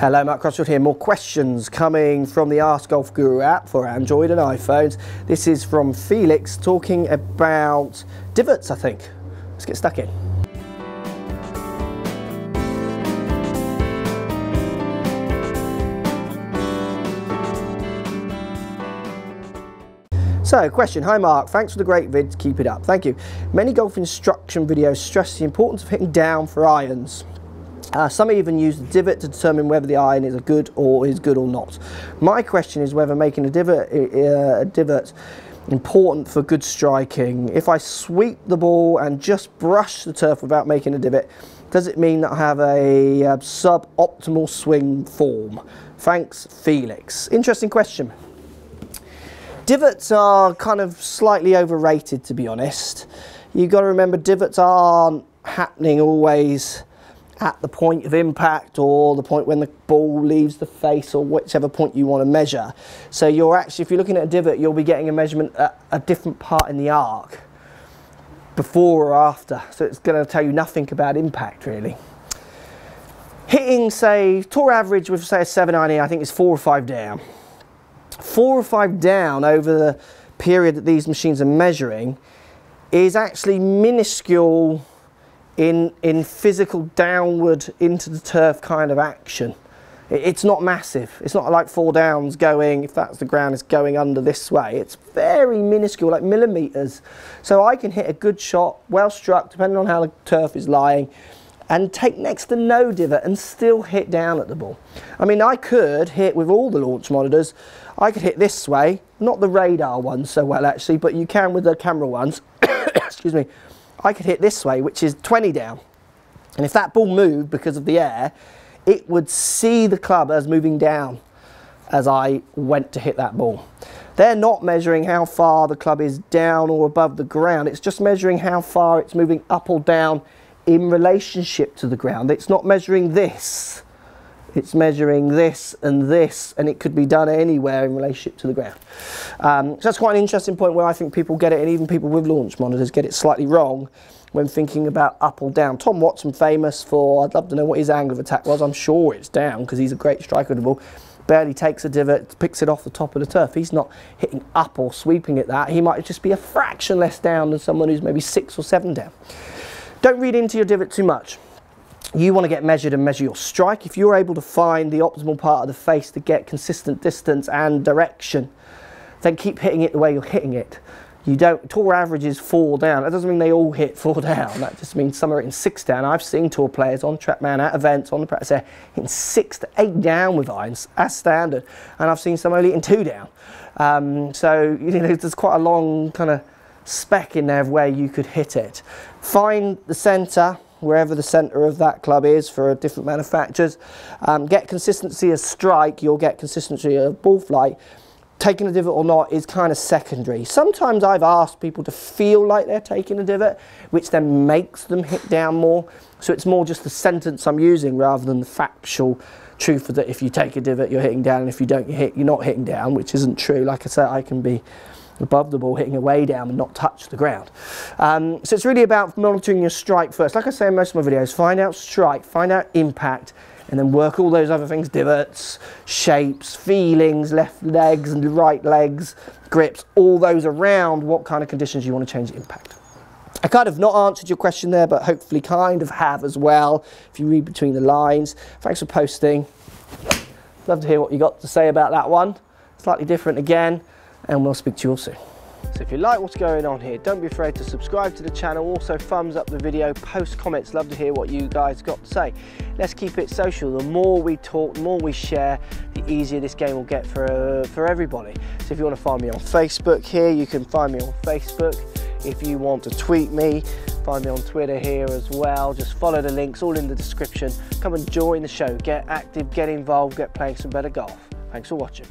Hello, Mark Crossfield here. More questions coming from the AskGolfGuru app for Android and iPhones. This is from Felix talking about divots, I think. Let's get stuck in. So, question. Hi Mark, thanks for the great vids, keep it up. Thank you. Many golf instruction videos stress the importance of hitting down for irons. Some even use the divot to determine whether the iron is good or not. My question is whether making a divot important for good striking. If I sweep the ball and just brush the turf without making a divot, does it mean that I have a suboptimal swing form? Thanks, Felix. Interesting question. Divots are kind of slightly overrated, to be honest. You've got to remember divots aren't happening always at the point of impact or the point when the ball leaves the face or whichever point you want to measure. So you're actually, if you're looking at a divot, you'll be getting a measurement at a different part in the arc, before or after. So it's going to tell you nothing about impact really. Hitting, say, tour average with say a 7-iron here, I think is 4 or 5 down. 4 or 5 down over the period that these machines are measuring is actually minuscule in physical downward into the turf kind of action. It's not massive. It's not like 4 downs going, if that's the ground, it's going under this way. It's very minuscule, like millimeters. So I can hit a good shot, well struck, depending on how the turf is lying, and take next to no divot and still hit down at the ball. I mean, I could hit with all the launch monitors. I could hit this way, not the radar ones so well actually, but you can with the camera ones. Excuse me. I could hit this way, which is 20 down. And if that ball moved because of the air, it would see the club as moving down as I went to hit that ball. They're not measuring how far the club is down or above the ground. It's just measuring how far it's moving up or down in relationship to the ground. It's not measuring this. It's measuring this, and it could be done anywhere in relationship to the ground. So that's quite an interesting point where I think people get it, and even people with launch monitors get it slightly wrong when thinking about up or down. Tom Watson, famous for, I'd love to know what his angle of attack was. I'm sure it's down because he's a great striker of the ball. Barely takes a divot, picks it off the top of the turf. He's not hitting up or sweeping at that. He might just be a fraction less down than someone who's maybe 6 or 7 down. Don't read into your divot too much. You want to get measured and measure your strike. If you're able to find the optimal part of the face to get consistent distance and direction, then keep hitting it the way you're hitting it. You don't, tour average is 4 down. That doesn't mean they all hit 4 down. That just means some are hitting 6 down. I've seen tour players on TrackMan at events, on the practice area, hitting 6 to 8 down with irons as standard. And I've seen some only hitting 2 down. So, you know, there's quite a long kind of spec in there of where you could hit it. Find the centre, wherever the centre of that club is for different manufacturers. Get consistency of strike, you'll get consistency of ball flight. Taking a divot or not is kind of secondary. Sometimes I've asked people to feel like they're taking a divot, which then makes them hit down more. So it's more just the sentence I'm using rather than the factual truth that if you take a divot, you're hitting down, and if you don't hit, you're not hitting down, which isn't true. Like I said, I can be above the ball, hitting away down and not touch the ground. So it's really about monitoring your strike first. Like I say in most of my videos, find out strike, find out impact, and then work all those other things, divots, shapes, feelings, left legs and right legs, grips, all those around what kind of conditions you want to change the impact. I kind of not answered your question there, but hopefully kind of have as well, if you read between the lines. Thanks for posting. Love to hear what you got to say about that one. Slightly different again, and we'll speak to you all soon. So if you like what's going on here, don't be afraid to subscribe to the channel. Also thumbs up the video, post comments. Love to hear what you guys got to say. Let's keep it social. The more we talk, the more we share, the easier this game will get for everybody. So if you want to find me on Facebook here, you can find me on Facebook. If you want to tweet me, find me on Twitter here as well. Just follow the links, all in the description. Come and join the show. Get active, get involved, get playing some better golf. Thanks for watching.